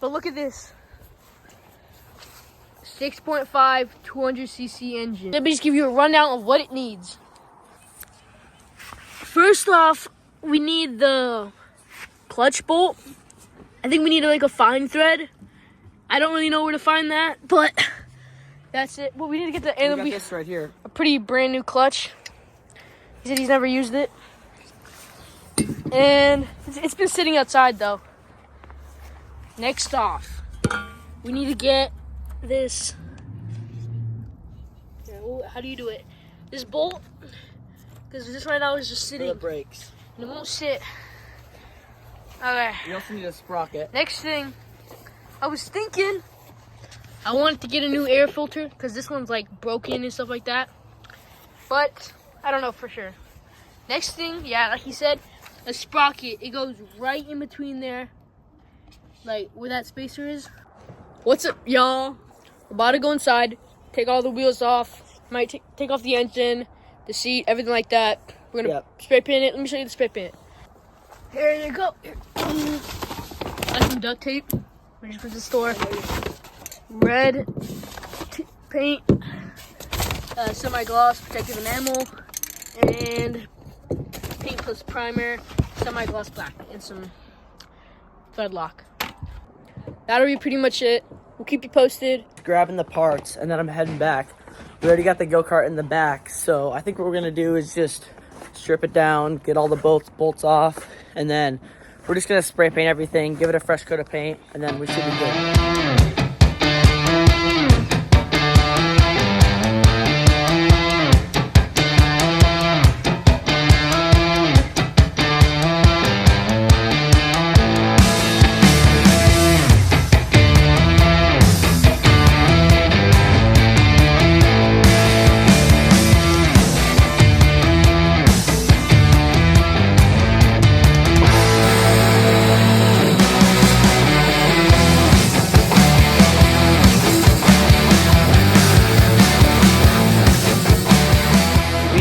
But look at this. 6.5 200cc engine. Let me just give you a rundown of what it needs. First off, we need the clutch bolt. I think we need like a fine thread. I don't really know where to find that, but that's it. Well, we need to get the we got this right here. A pretty brand new clutch. He said he's never used it. And it's been sitting outside though. Next off, we need to get this. How do you do it? This bolt, because this right now is just sitting. For the brakes. And it won't sit. Okay. You also need a sprocket. Next thing, I was thinking I wanted to get a new air filter because this one's like broken and stuff like that. But I don't know for sure. Next thing, yeah, like he said, a sprocket. It goes right in between there, like where that spacer is. What's up, y'all? We're about to go inside, take all the wheels off, might take off the engine, the seat, everything like that. We're gonna spray paint it. Let me show you the spray paint. Here you go. Got some duct tape. We just went to the store. Red paint, semi-gloss, protective enamel, and paint plus primer, semi-gloss black, and some thread lock. That'll be pretty much it. We'll keep you posted. Grabbing the parts, and then I'm heading back. We already got the go-kart in the back, so I think what we're gonna do is just strip it down, get all the bolts off, and then we're just gonna spray paint everything, give it a fresh coat of paint, and then we should be good.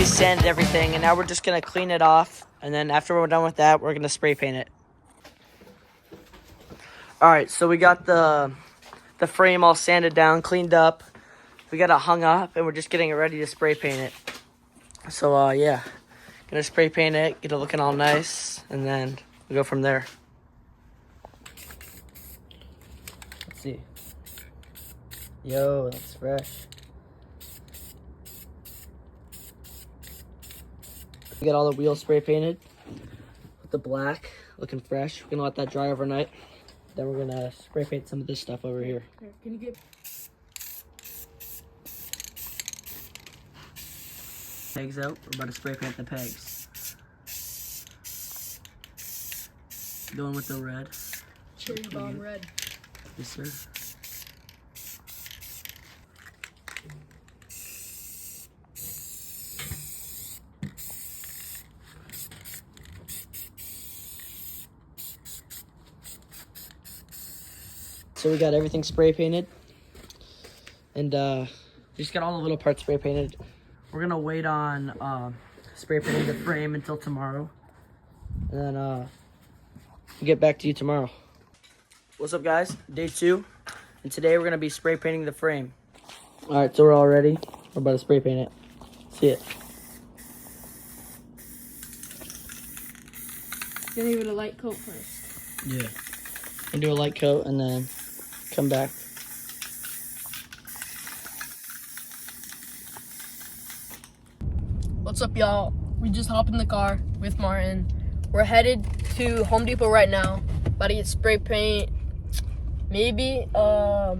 Sanded everything, and now we're just gonna clean it off, and then after we're done with that, we're gonna spray paint it. All right, so we got the frame all sanded down, cleaned up. We got it hung up, and we're just getting it ready to spray paint it. So yeah, gonna spray paint it, get it looking all nice, and then we'll go from there. Let's see. Yo, that's fresh. We got all the wheels spray painted with the black, looking fresh. We're gonna let that dry overnight. Then we're gonna spray paint some of this stuff over here. Can you get pegs out? We're about to spray paint the pegs. Going with the red. Cherry bomb red. Yes, sir. So we got everything spray painted, and just got all the little parts spray painted. We're gonna wait on spray painting the frame until tomorrow, and then we'll get back to you tomorrow. What's up, guys? Day 2, and today we're gonna be spray painting the frame. All right, so we're all ready. We're about to spray paint it. See it. Gonna give it a light coat first. Yeah. And do a light coat, and then come back. What's up, y'all? We just hopped in the car with Martin. We're headed to Home Depot right now. About to get spray paint. Maybe I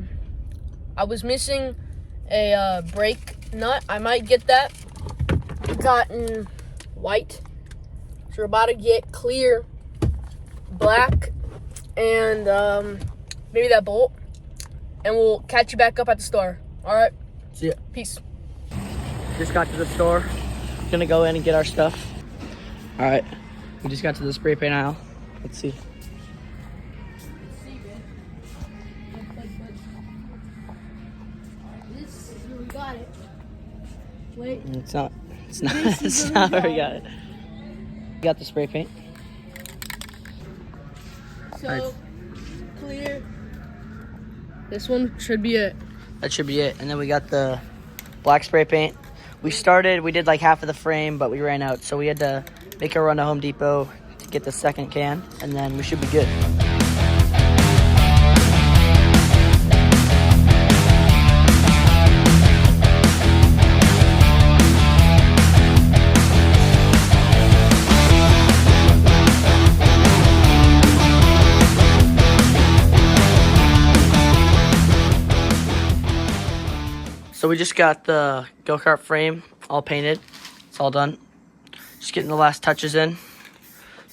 was missing a brake nut. I might get that. Gotten white. So we're about to get clear, black, and maybe that bolt. And we'll catch you back up at the store. All right? See ya. Peace. Just got to the store. Gonna go in and get our stuff. All right. We just got to the spray paint aisle. Let's see. This is where we got it. Wait. It's not it's not where we got it. We got the spray paint. So, Right. clear, This one should be it. That should be it. And then we got the black spray paint. We did like half of the frame, but we ran out. So we had to make a run to Home Depot to get the second can, and then we should be good. So we just got the Go Kart frame all painted. It's all done. Just getting the last touches in,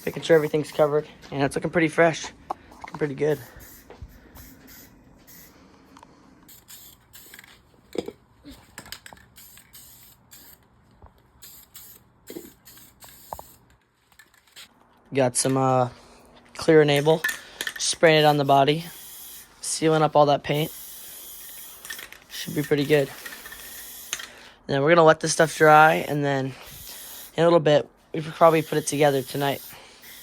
making sure everything's covered, and it's looking pretty fresh. Looking pretty good. Got some clear enable, spraying it on the body, sealing up all that paint. Should be pretty good. And then we're gonna let this stuff dry, and then in a little bit we could probably put it together tonight.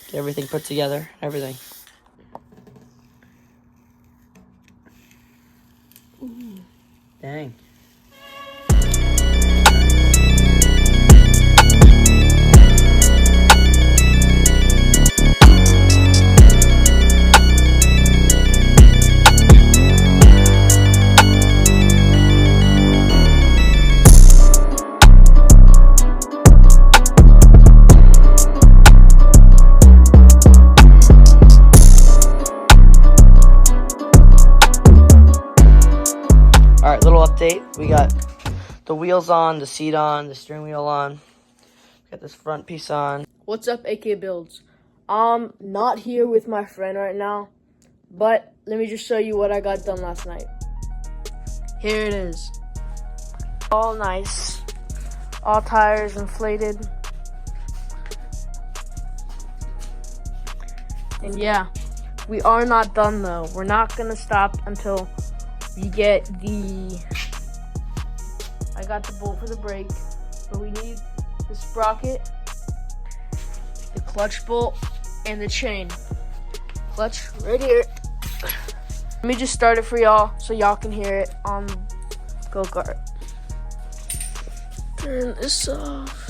Get everything put together, everything. Ooh. Dang. Alright, little update. We got the wheels on, the seat on, the steering wheel on. Got this front piece on. What's up, AK Builds? I'm not here with my friend right now, but let me just show you what I got done last night. Here it is. All nice. All tires inflated. And yeah, we are not done though. We're not gonna stop until we get I got the bolt for the brake, but we need the sprocket, the clutch bolt, and the chain. Clutch right here. Let me just start it for y'all so y'all can hear it on Go Kart. Turn this off.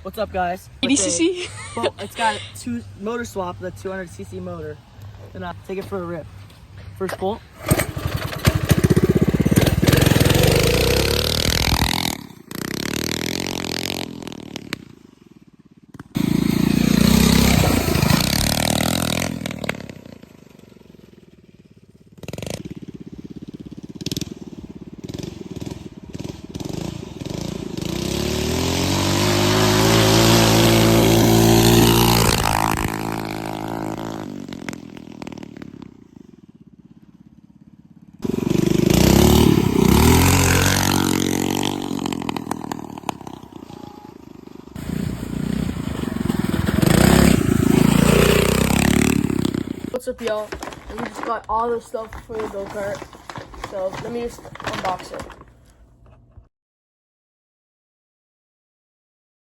What's up, guys? 80cc? Well, it's got two motor swap, the 200cc motor. Then I'll take it for a rip. First bolt. What's up, y'all? And we just got all the stuff for the Go Kart. So let me just unbox it.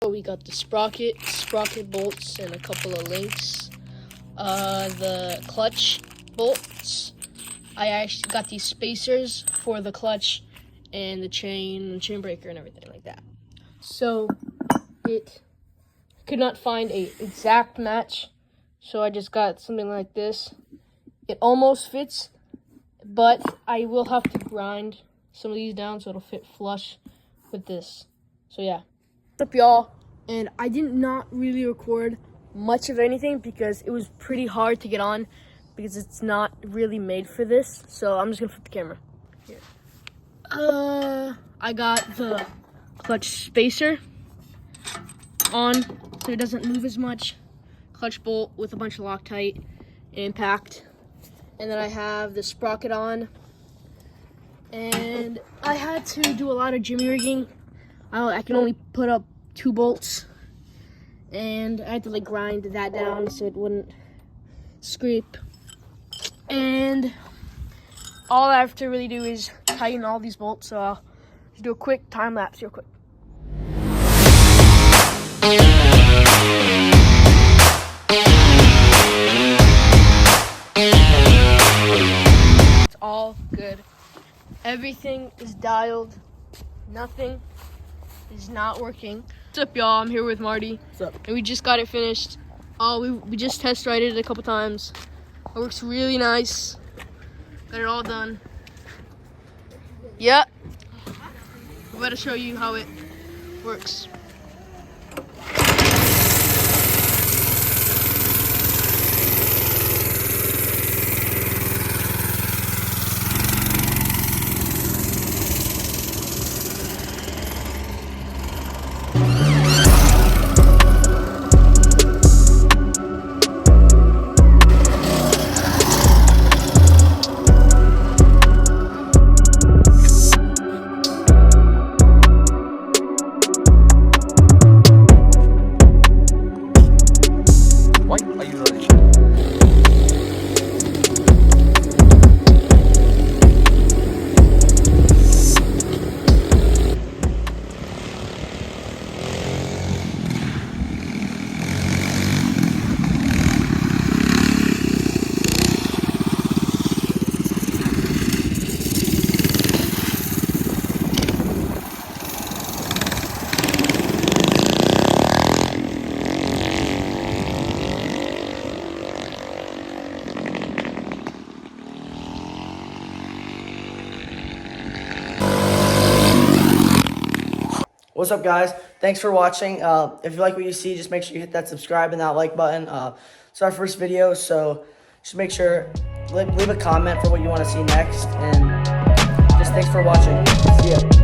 So we got the sprocket bolts, and a couple of links. The clutch bolts. I actually got these spacers for the clutch and the chain breaker and everything like that. So it could not find a exact match. So I just got something like this. It almost fits, but I will have to grind some of these down so it'll fit flush with this. So yeah. What's up, y'all? And I did not really record much of anything because it was pretty hard to get on because it's not really made for this. So I'm just gonna flip the camera. Here. I got the clutch spacer on so it doesn't move as much. Clutch bolt with a bunch of Loctite, impact, and then I have the sprocket on. And I had to do a lot of jimmy rigging. I can only put up 2 bolts, and I had to like grind that down so it wouldn't scrape. And all I have to really do is tighten all these bolts. So I'll just do a quick time lapse real quick. It's all good. Everything is dialed. Nothing is not working. What's up, y'all? I'm here with Marty. What's up? And we just got it finished. We just test rided it a couple times. It works really nice. Got it all done. Yep. I'm about to show you how it works. Why are you running? What's up, guys? Thanks for watching. If you like what you see, just make sure you hit that subscribe and that like button. It's our first video, so just make sure, leave a comment for what you want to see next. And just thanks for watching. See ya.